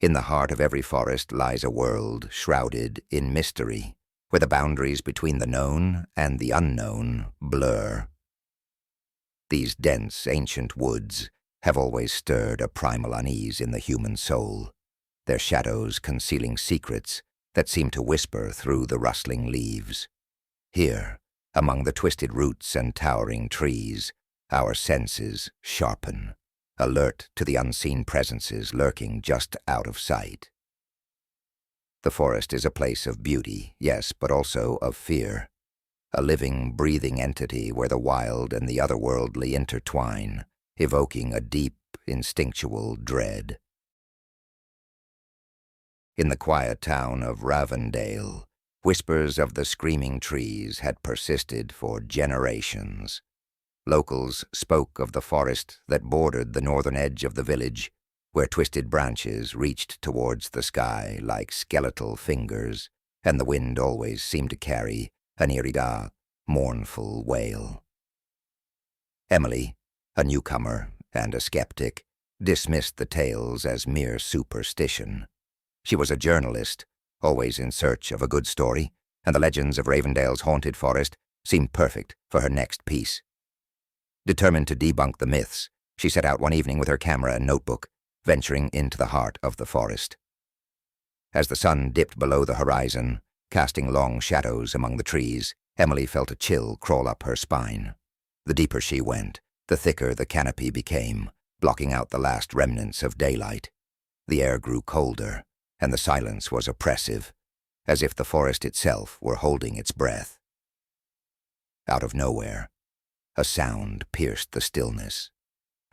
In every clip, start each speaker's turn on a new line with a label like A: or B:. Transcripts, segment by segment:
A: In the heart of every forest lies a world shrouded in mystery, where the boundaries between the known and the unknown blur. These dense, ancient woods have always stirred a primal unease in the human soul, their shadows concealing secrets that seem to whisper through the rustling leaves. Here, among the twisted roots and towering trees, our senses sharpen, alert to the unseen presences lurking just out of sight. The forest is a place of beauty, yes, but also of fear, a living, breathing entity where the wild and the otherworldly intertwine, evoking a deep, instinctual dread. In the quiet town of Ravendale, whispers of the screaming trees had persisted for generations. Locals spoke of the forest that bordered the northern edge of the village, where twisted branches reached towards the sky like skeletal fingers, and the wind always seemed to carry an eerie, mournful wail. Emily, a newcomer and a skeptic, dismissed the tales as mere superstition. She was a journalist, always in search of a good story, and the legends of Ravendale's haunted forest seemed perfect for her next piece. Determined to debunk the myths, she set out one evening with her camera and notebook, venturing into the heart of the forest. As the sun dipped below the horizon, casting long shadows among the trees, Emily felt a chill crawl up her spine. The deeper she went, the thicker the canopy became, blocking out the last remnants of daylight. The air grew colder, and the silence was oppressive, as if the forest itself were holding its breath. Out of nowhere, a sound pierced the stillness,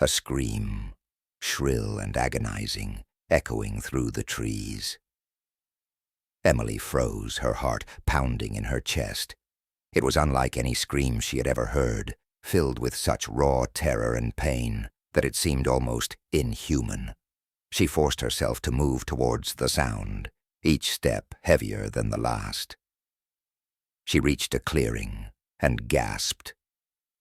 A: a scream, shrill and agonizing, echoing through the trees. Emily froze, her heart pounding in her chest. It was unlike any scream she had ever heard, filled with such raw terror and pain that it seemed almost inhuman. She forced herself to move towards the sound, each step heavier than the last. She reached a clearing and gasped.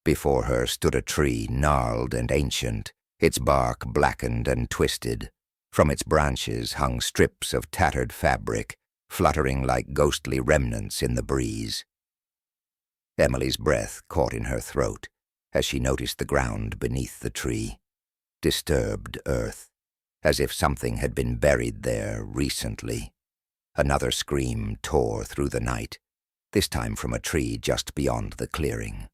A: Before her stood a tree, gnarled and ancient, its bark blackened and twisted. From its branches hung strips of tattered fabric, fluttering like ghostly remnants in the breeze. Emily's breath caught in her throat as she noticed the ground beneath the tree. Disturbed earth, as if something had been buried there recently. Another scream tore through the night, this time from a tree just beyond the clearing.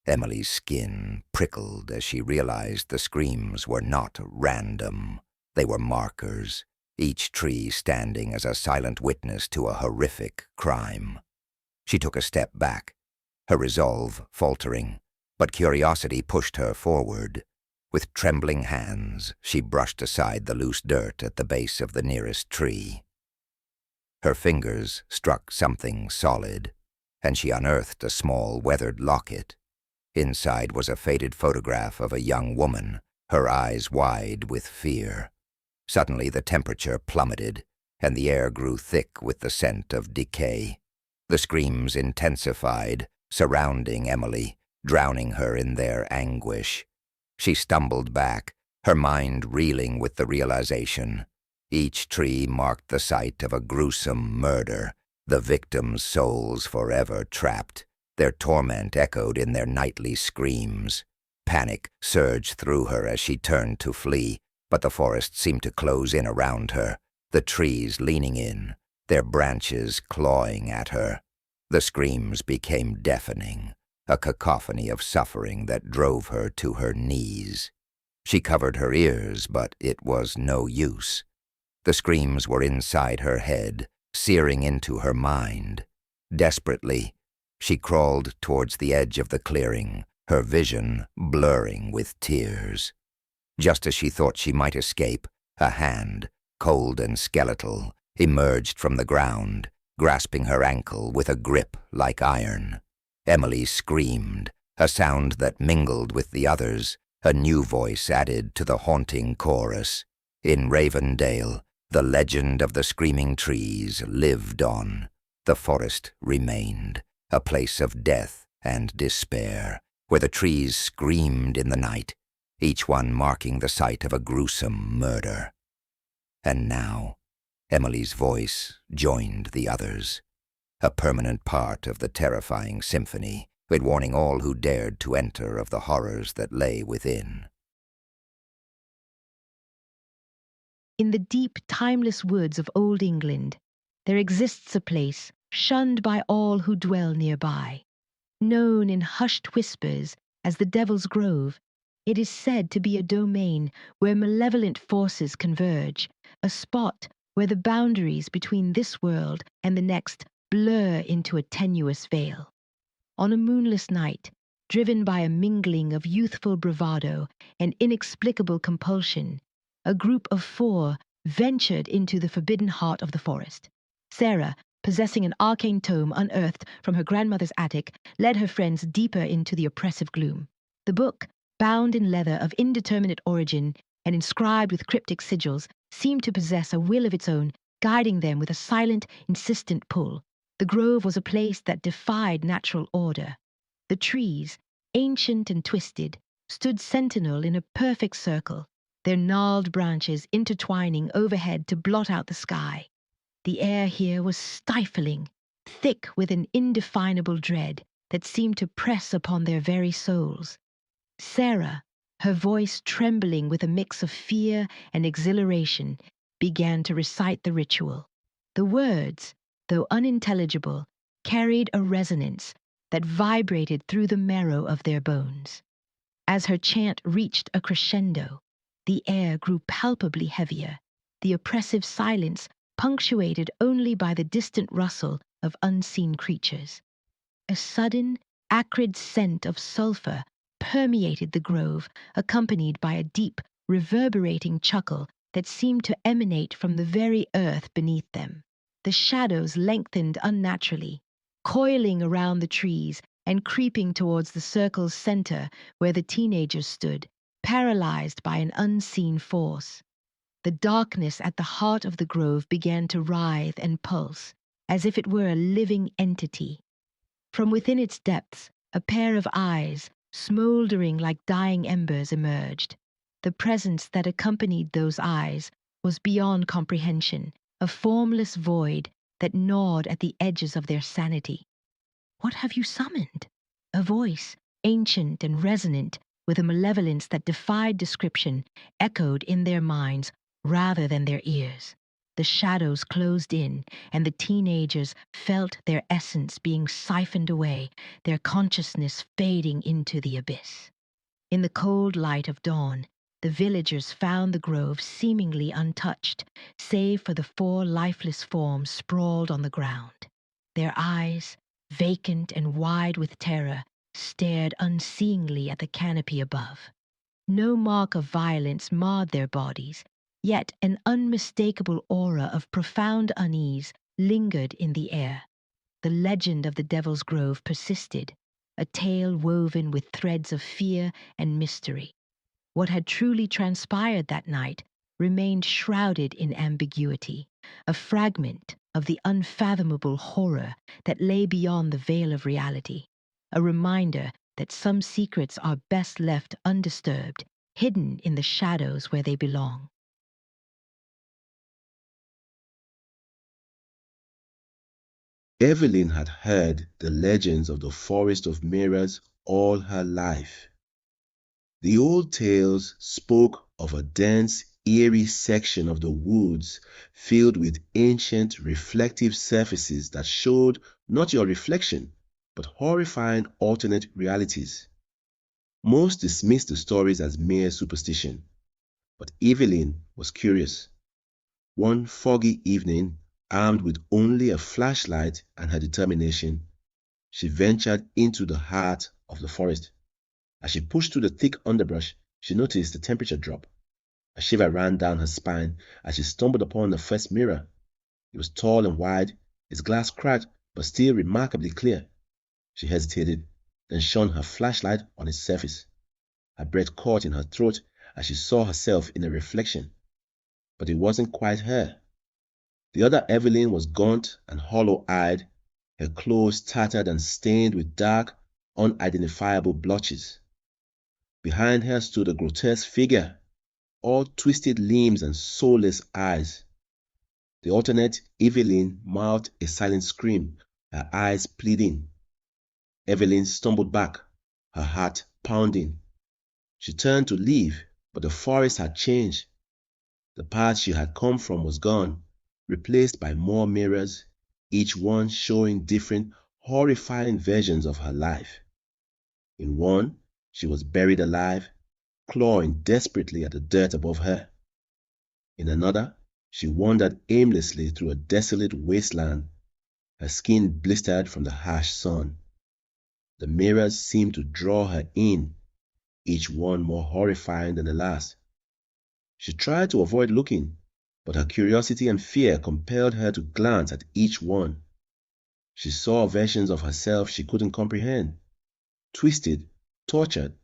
A: Emily's skin prickled as she realized the screams were not random. They were markers, each tree standing as a silent witness to a horrific crime. She took a step back, her resolve faltering, but curiosity pushed her forward. With trembling hands, she brushed aside the loose dirt at the base of the nearest tree. Her fingers struck something solid, and she unearthed a small, weathered locket. Inside was a faded photograph of a young woman, her eyes wide with fear. Suddenly the temperature plummeted, and the air grew thick with the scent of decay. The screams intensified, surrounding Emily, drowning her in their anguish. She stumbled back, her mind reeling with the realization. Each tree marked the site of a gruesome murder, the victims' souls forever trapped. Their torment echoed in their nightly screams. Panic surged through her as she turned to flee, but the forest seemed to close in around her, the trees leaning in, their branches clawing at her. The screams became deafening, a cacophony of suffering that drove her to her knees. She covered her ears, but it was no use. The screams were inside her head, searing into her mind. Desperately, she crawled towards the edge of the clearing, her vision blurring with tears. Just as she thought she might escape, a hand, cold and skeletal, emerged from the ground, grasping her ankle with a grip like iron. Emily screamed, a sound that mingled with the others, a new voice added to the haunting chorus. In Ravendale, the legend of the screaming trees lived on. The forest remained, a place of death and despair, where the trees screamed in the night, each one marking the site of a gruesome murder. And now, Emily's voice joined the others, a permanent part of the terrifying symphony, warning all who dared to enter of the horrors that lay within.
B: In the deep, timeless woods of Old England, there exists a place shunned by all who dwell nearby. Known in hushed whispers as the Devil's Grove, it is said to be a domain where malevolent forces converge, a spot where the boundaries between this world and the next blur into a tenuous veil. On a moonless night, driven by a mingling of youthful bravado and inexplicable compulsion, a group of 4 ventured into the forbidden heart of the forest. Sarah, possessing an arcane tome unearthed from her grandmother's attic, led her friends deeper into the oppressive gloom. The book, bound in leather of indeterminate origin and inscribed with cryptic sigils, seemed to possess a will of its own, guiding them with a silent, insistent pull. The grove was a place that defied natural order. The trees, ancient and twisted, stood sentinel in a perfect circle, their gnarled branches intertwining overhead to blot out the sky. The air here was stifling, thick with an indefinable dread that seemed to press upon their very souls. Sarah, her voice trembling with a mix of fear and exhilaration, began to recite the ritual. The words, though unintelligible, carried a resonance that vibrated through the marrow of their bones. As her chant reached a crescendo, the air grew palpably heavier, the oppressive silence punctuated only by the distant rustle of unseen creatures. A sudden, acrid scent of sulphur permeated the grove, accompanied by a deep, reverberating chuckle that seemed to emanate from the very earth beneath them. The shadows lengthened unnaturally, coiling around the trees and creeping towards the circle's center where the teenagers stood, paralyzed by an unseen force. The darkness at the heart of the grove began to writhe and pulse, as if it were a living entity. From within its depths, a pair of eyes, smoldering like dying embers, emerged. The presence that accompanied those eyes was beyond comprehension, a formless void that gnawed at the edges of their sanity. "What have you summoned?" A voice, ancient and resonant, with a malevolence that defied description, echoed in their minds rather than their ears. The shadows closed in, and the teenagers felt their essence being siphoned away, their consciousness fading into the abyss. In the cold light of dawn, the villagers found the grove seemingly untouched, save for the 4 lifeless forms sprawled on the ground. Their eyes, vacant and wide with terror, stared unseeingly at the canopy above. No mark of violence marred their bodies, yet an unmistakable aura of profound unease lingered in the air. The legend of the Devil's Grove persisted, a tale woven with threads of fear and mystery. What had truly transpired that night remained shrouded in ambiguity, a fragment of the unfathomable horror that lay beyond the veil of reality, a reminder that some secrets are best left undisturbed, hidden in the shadows where they belong.
C: Evelyn had heard the legends of the Forest of Mirrors all her life. The old tales spoke of a dense, eerie section of the woods filled with ancient, reflective surfaces that showed not your reflection, but horrifying alternate realities. Most dismissed the stories as mere superstition, but Evelyn was curious. One foggy evening, armed with only a flashlight and her determination, she ventured into the heart of the forest. As she pushed through the thick underbrush, she noticed the temperature drop. A shiver ran down her spine as she stumbled upon the first mirror. It was tall and wide, its glass cracked but still remarkably clear. She hesitated, then shone her flashlight on its surface. Her breath caught in her throat as she saw herself in a reflection. But it wasn't quite her. The other Evelyn was gaunt and hollow-eyed, her clothes tattered and stained with dark, unidentifiable blotches. Behind her stood a grotesque figure, all twisted limbs and soulless eyes. The alternate Evelyn mouthed a silent scream, her eyes pleading. Evelyn stumbled back, her heart pounding. She turned to leave, but the forest had changed. The path she had come from was gone, replaced by more mirrors, each one showing different, horrifying versions of her life. In one, she was buried alive, clawing desperately at the dirt above her. In another, she wandered aimlessly through a desolate wasteland, her skin blistered from the harsh sun. The mirrors seemed to draw her in, each one more horrifying than the last. She tried to avoid looking, but her curiosity and fear compelled her to glance at each one. She saw versions of herself she couldn't comprehend, twisted, tortured,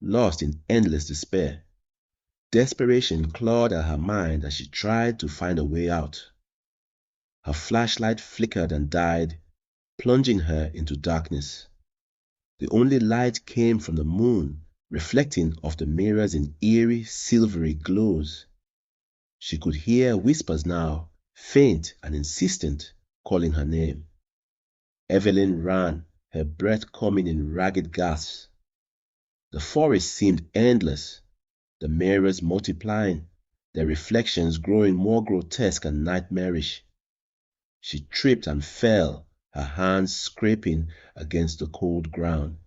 C: lost in endless despair. Desperation clawed at her mind as she tried to find a way out. Her flashlight flickered and died, plunging her into darkness. The only light came from the moon, reflecting off the mirrors in eerie, silvery glows. She could hear whispers now, faint and insistent, calling her name. Evelyn ran, her breath coming in ragged gasps. The forest seemed endless, the mirrors multiplying, their reflections growing more grotesque and nightmarish. She tripped and fell, her hands scraping against the cold ground.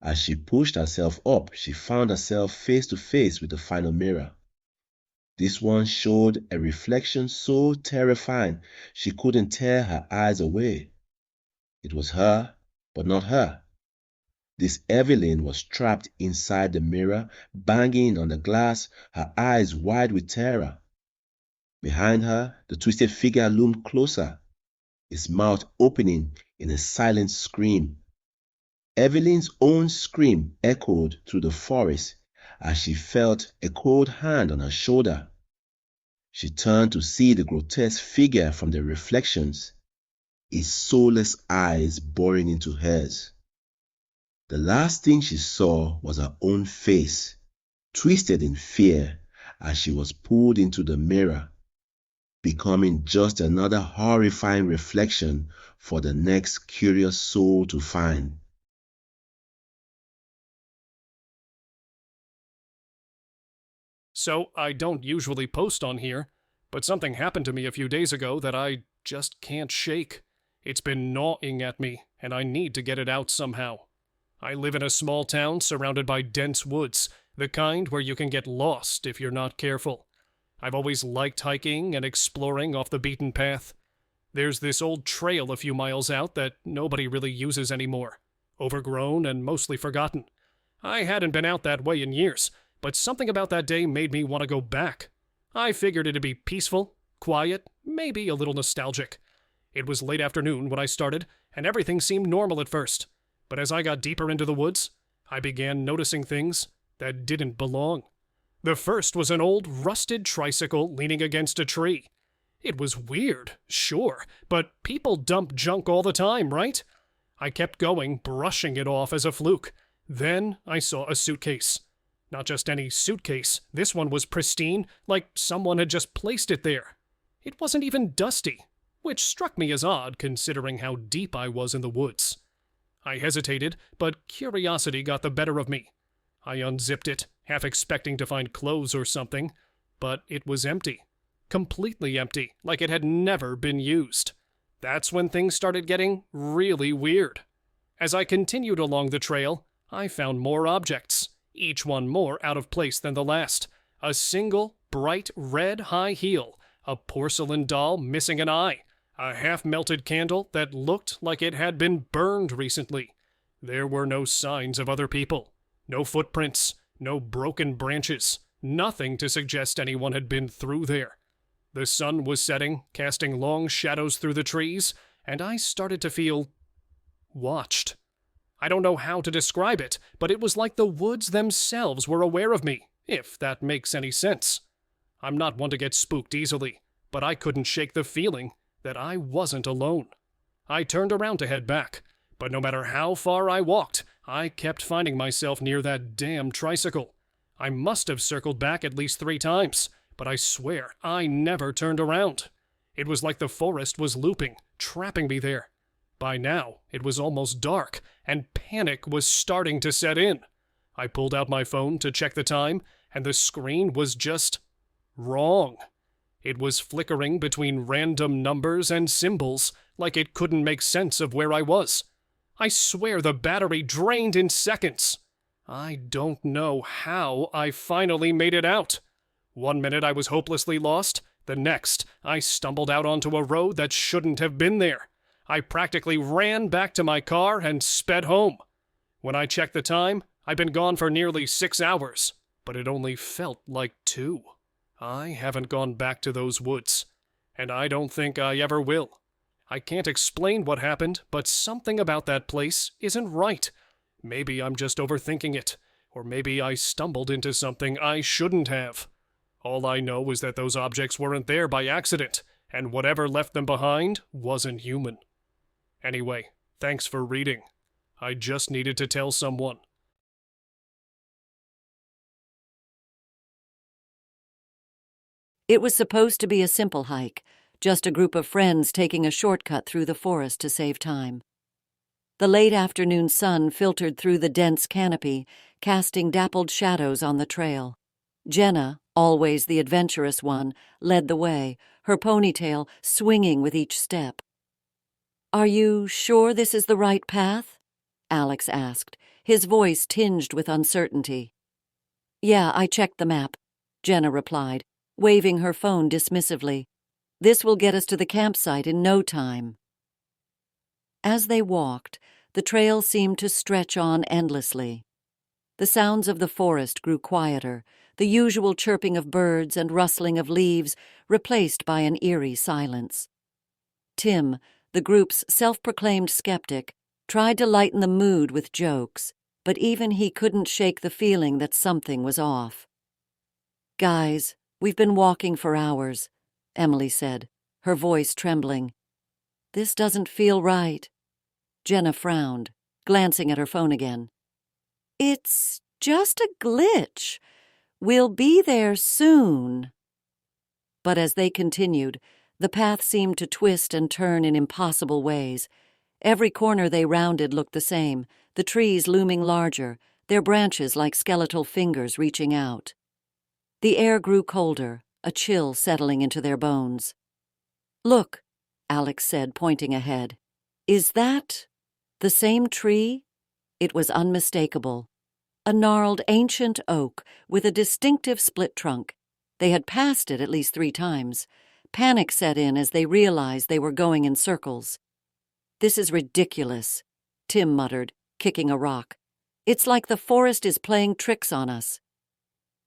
C: As she pushed herself up, she found herself face to face with the final mirror. This one showed a reflection so terrifying she couldn't tear her eyes away. It was her, but not her. This Evelyn was trapped inside the mirror, banging on the glass, her eyes wide with terror. Behind her, the twisted figure loomed closer, its mouth opening in a silent scream. Evelyn's own scream echoed through the forest as she felt a cold hand on her shoulder. She turned to see the grotesque figure from the reflections, its soulless eyes boring into hers. The last thing she saw was her own face, twisted in fear as she was pulled into the mirror, becoming just another horrifying reflection for the next curious soul to find.
D: So, I don't usually post on here, but something happened to me a few days ago that I just can't shake. It's been gnawing at me, and I need to get it out somehow. I live in a small town surrounded by dense woods, the kind where you can get lost if you're not careful. I've always liked hiking and exploring off the beaten path. There's this old trail a few miles out that nobody really uses anymore, overgrown and mostly forgotten. I hadn't been out that way in years, but something about that day made me want to go back. I figured it'd be peaceful, quiet, maybe a little nostalgic. It was late afternoon when I started, and everything seemed normal at first. But as I got deeper into the woods, I began noticing things that didn't belong. The first was an old rusted tricycle leaning against a tree. It was weird, sure, but people dump junk all the time, right? I kept going, brushing it off as a fluke. Then I saw a suitcase. Not just any suitcase, this one was pristine, like someone had just placed it there. It wasn't even dusty, which struck me as odd considering how deep I was in the woods. I hesitated, but curiosity got the better of me. I unzipped it, half expecting to find clothes or something, but it was empty. Completely empty, like it had never been used. That's when things started getting really weird. As I continued along the trail, I found more objects, each one more out of place than the last. A single, bright red high heel, a porcelain doll missing an eye, a half-melted candle that looked like it had been burned recently. There were no signs of other people, no footprints, no broken branches, nothing to suggest anyone had been through there. The sun was setting, casting long shadows through the trees, and I started to feel watched. I don't know how to describe it, but it was like the woods themselves were aware of me, if that makes any sense. I'm not one to get spooked easily, but I couldn't shake the feeling that I wasn't alone. I turned around to head back, but no matter how far I walked, I kept finding myself near that damn tricycle. I must have circled back at least 3 times, but I swear I never turned around. It was like the forest was looping, trapping me there. By now, it was almost dark, and panic was starting to set in. I pulled out my phone to check the time, and the screen was just wrong. It was flickering between random numbers and symbols, like it couldn't make sense of where I was. I swear the battery drained in seconds. I don't know how I finally made it out. 1 minute I was hopelessly lost. The next, I stumbled out onto a road that shouldn't have been there. I practically ran back to my car and sped home. When I checked the time, I'd been gone for nearly 6 hours, but it only felt like 2. I haven't gone back to those woods, and I don't think I ever will. I can't explain what happened, but something about that place isn't right. Maybe I'm just overthinking it, or maybe I stumbled into something I shouldn't have. All I know is that those objects weren't there by accident, and whatever left them behind wasn't human. Anyway, thanks for reading. I just needed to tell someone.
E: It was supposed to be a simple hike, just a group of friends taking a shortcut through the forest to save time. The late afternoon sun filtered through the dense canopy, casting dappled shadows on the trail. Jenna, always the adventurous one, led the way, her ponytail swinging with each step. "Are you sure this is the right path?" Alex asked, his voice tinged with uncertainty. "Yeah, I checked the map," Jenna replied, waving her phone dismissively. "This will get us to the campsite in no time." As they walked, the trail seemed to stretch on endlessly. The sounds of the forest grew quieter, the usual chirping of birds and rustling of leaves replaced by an eerie silence. Tim, the group's self-proclaimed skeptic, tried to lighten the mood with jokes, but even he couldn't shake the feeling that something was off. "Guys, we've been walking for hours," Emily said, her voice trembling. "This doesn't feel right." Jenna frowned, glancing at her phone again. "It's just a glitch. We'll be there soon." But as they continued, the path seemed to twist and turn in impossible ways. Every corner they rounded looked the same, the trees looming larger, their branches like skeletal fingers reaching out. The air grew colder, a chill settling into their bones. "Look," Alex said, pointing ahead. "Is that the same tree?" It was unmistakable. A gnarled ancient oak with a distinctive split trunk. They had passed it at least 3 times. Panic set in as they realized they were going in circles. "This is ridiculous," Tim muttered, kicking a rock. "It's like the forest is playing tricks on us."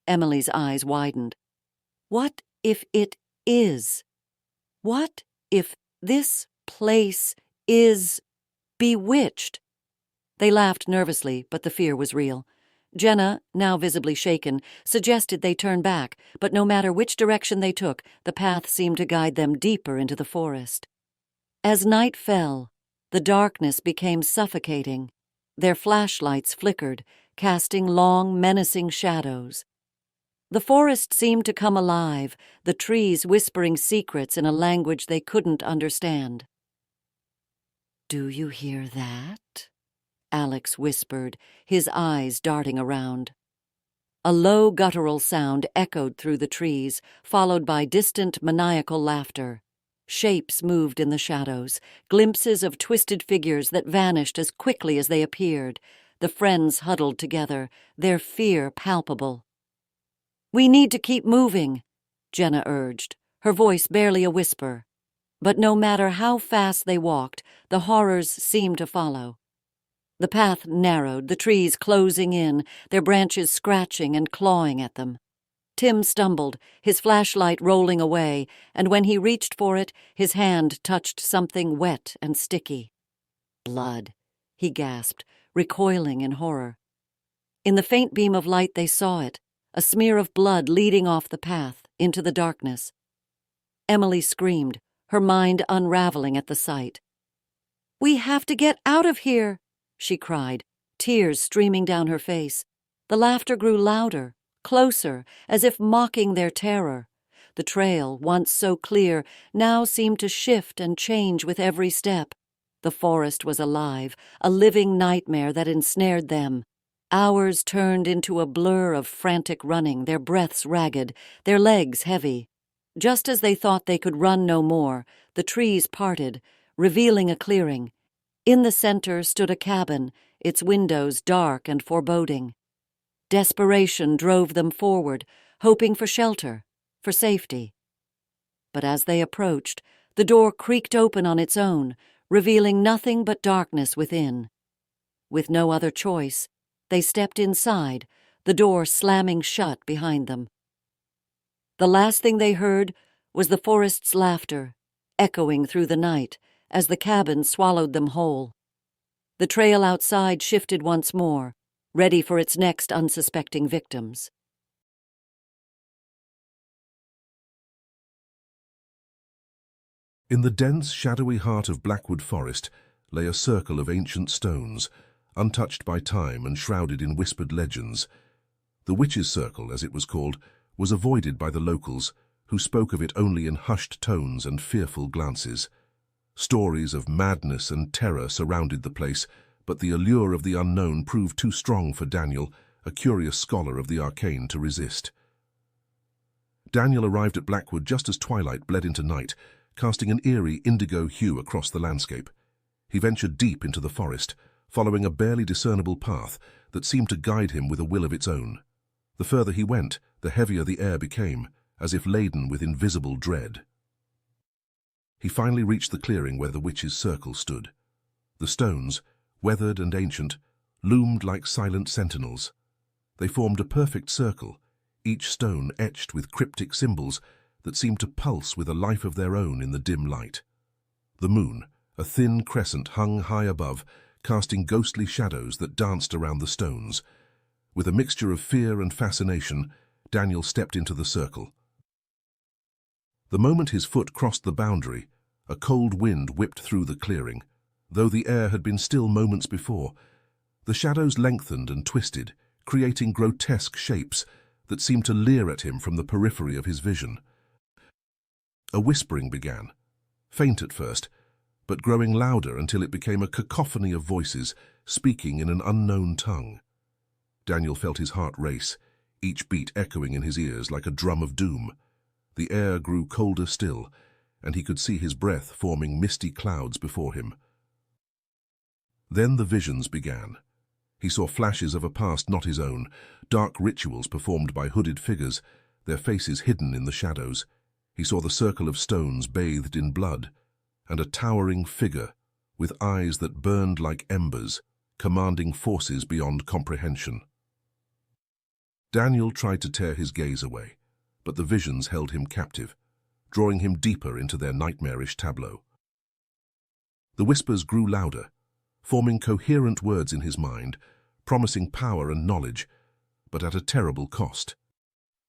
E: Emily's eyes widened. "What if it is? What if this place is bewitched?" They laughed nervously, but the fear was real. Jenna, now visibly shaken, suggested they turn back, but no matter which direction they took, the path seemed to guide them deeper into the forest. As night fell, the darkness became suffocating. Their flashlights flickered, casting long, menacing shadows. The forest seemed to come alive, the trees whispering secrets in a language they couldn't understand. "Do you hear that?" Alex whispered, his eyes darting around. A low guttural sound echoed through the trees, followed by distant maniacal laughter. Shapes moved in the shadows, glimpses of twisted figures that vanished as quickly as they appeared. The friends huddled together, their fear palpable. "We need to keep moving," Jenna urged, her voice barely a whisper. But no matter how fast they walked, the horrors seemed to follow. The path narrowed, the trees closing in, their branches scratching and clawing at them. Tim stumbled, his flashlight rolling away, and when he reached for it, his hand touched something wet and sticky. "Blood," he gasped, recoiling in horror. In the faint beam of light they saw it, a smear of blood leading off the path, into the darkness. Emily screamed, her mind unraveling at the sight. "We have to get out of here," she cried, tears streaming down her face. The laughter grew louder, closer, as if mocking their terror. The trail, once so clear, now seemed to shift and change with every step. The forest was alive, a living nightmare that ensnared them. Hours turned into a blur of frantic running, their breaths ragged, their legs heavy. Just as they thought they could run no more, the trees parted, revealing a clearing. In the center stood a cabin, its windows dark and foreboding. Desperation drove them forward, hoping for shelter, for safety. But as they approached, the door creaked open on its own, revealing nothing but darkness within. With no other choice, they stepped inside, the door slamming shut behind them. The last thing they heard was the forest's laughter, echoing through the night as the cabin swallowed them whole. The trail outside shifted once more, ready for its next unsuspecting victims.
F: In the dense, shadowy heart of Blackwood Forest lay a circle of ancient stones, untouched by time and shrouded in whispered legends. The Witch's Circle, as it was called, was avoided by the locals, who spoke of it only in hushed tones and fearful glances. Stories of madness and terror surrounded the place, but the allure of the unknown proved too strong for Daniel, a curious scholar of the arcane, to resist. Daniel arrived at Blackwood just as twilight bled into night, casting an eerie indigo hue across the landscape. He ventured deep into the forest, following a barely discernible path that seemed to guide him with a will of its own. The further he went, the heavier the air became, as if laden with invisible dread. He finally reached the clearing where the Witch's Circle stood. The stones, weathered and ancient, loomed like silent sentinels. They formed a perfect circle, each stone etched with cryptic symbols that seemed to pulse with a life of their own in the dim light. The moon, a thin crescent, hung high above, casting ghostly shadows that danced around the stones. With a mixture of fear and fascination, Daniel stepped into the circle. The moment his foot crossed the boundary, a cold wind whipped through the clearing. Though the air had been still moments before, the shadows lengthened and twisted, creating grotesque shapes that seemed to leer at him from the periphery of his vision. A whispering began, faint at first, but growing louder until it became a cacophony of voices speaking in an unknown tongue. Daniel felt his heart race, each beat echoing in his ears like a drum of doom. The air grew colder still, and he could see his breath forming misty clouds before him. Then the visions began. He saw flashes of a past not his own, dark rituals performed by hooded figures, their faces hidden in the shadows. He saw the circle of stones bathed in blood, and a towering figure with eyes that burned like embers, commanding forces beyond comprehension. Daniel tried to tear his gaze away, but the visions held him captive, drawing him deeper into their nightmarish tableau. The whispers grew louder, forming coherent words in his mind, promising power and knowledge, but at a terrible cost.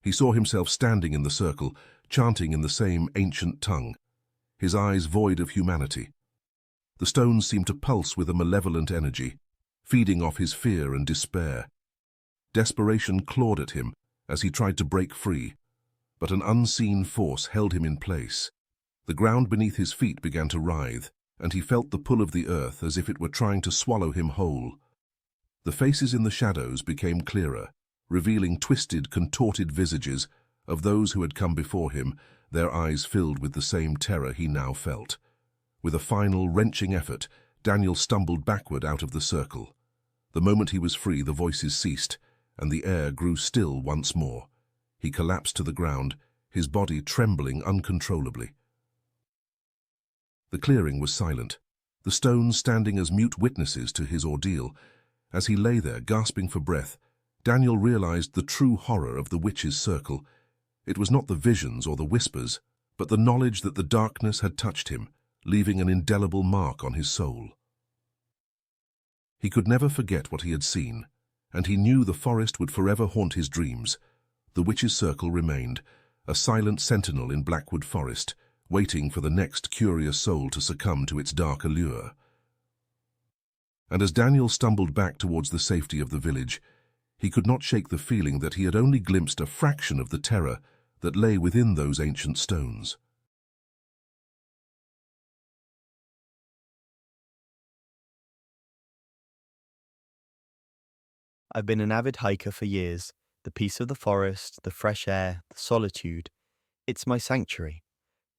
F: He saw himself standing in the circle, chanting in the same ancient tongue, his eyes void of humanity. The stones seemed to pulse with a malevolent energy, feeding off his fear and despair. Desperation clawed at him as he tried to break free, but an unseen force held him in place. The ground beneath his feet began to writhe, and he felt the pull of the earth as if it were trying to swallow him whole. The faces in the shadows became clearer, revealing twisted, contorted visages of those who had come before him, their eyes filled with the same terror he now felt. With a final, wrenching effort, Daniel stumbled backward out of the circle. The moment he was free, the voices ceased, and the air grew still once more. He collapsed to the ground, his body trembling uncontrollably. The clearing was silent, the stones standing as mute witnesses to his ordeal. As he lay there, gasping for breath, Daniel realized the true horror of the Witch's Circle. It was not the visions or the whispers, but the knowledge that the darkness had touched him, leaving an indelible mark on his soul. He could never forget what he had seen, and he knew the forest would forever haunt his dreams. The Witch's Circle remained, a silent sentinel in Blackwood Forest, waiting for the next curious soul to succumb to its dark allure. And as Daniel stumbled back towards the safety of the village, He could not shake the feeling that he had only glimpsed a fraction of the terror that lay within those ancient stones.
G: I've been an avid hiker for years. The peace of the forest, the fresh air, the solitude. It's my sanctuary.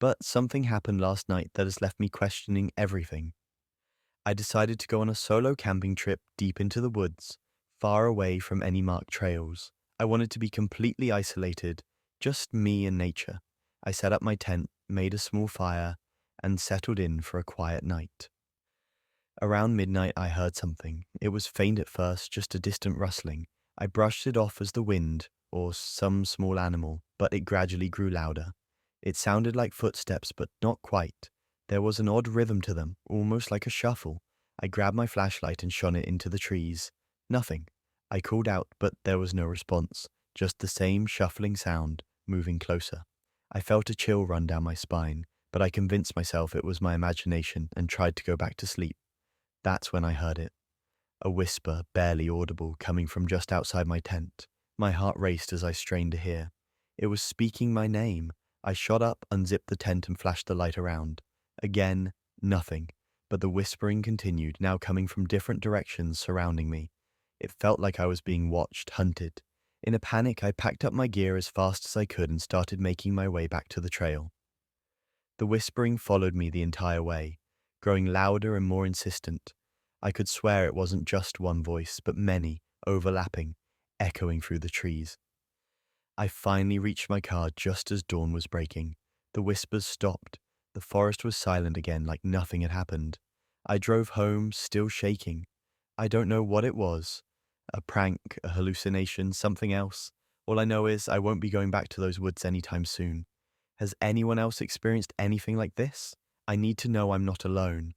G: But something happened last night that has left me questioning everything. I decided to go on a solo camping trip deep into the woods, far away from any marked trails. I wanted to be completely isolated, just me and nature. I set up my tent, made a small fire, and settled in for a quiet night. Around midnight I heard something. It was faint at first, just a distant rustling. I brushed it off as the wind, or some small animal, but it gradually grew louder. It sounded like footsteps, but not quite. There was an odd rhythm to them, almost like a shuffle. I grabbed my flashlight and shone it into the trees. Nothing. I called out, but there was no response, just the same shuffling sound, moving closer. I felt a chill run down my spine, but I convinced myself it was my imagination and tried to go back to sleep. That's when I heard it. A whisper, barely audible, coming from just outside my tent. My heart raced as I strained to hear. It was speaking my name. I shot up, unzipped the tent, and flashed the light around. Again, nothing, but the whispering continued, now coming from different directions surrounding me. It felt like I was being watched, hunted. In a panic, I packed up my gear as fast as I could and started making my way back to the trail. The whispering followed me the entire way, growing louder and more insistent. I could swear it wasn't just one voice, but many, overlapping, echoing through the trees. I finally reached my car just as dawn was breaking. The whispers stopped. The forest was silent again, like nothing had happened. I drove home, still shaking. I don't know what it was. A prank, a hallucination, something else. All I know is I won't be going back to those woods anytime soon. Has anyone else experienced anything like this? I need to know I'm not alone.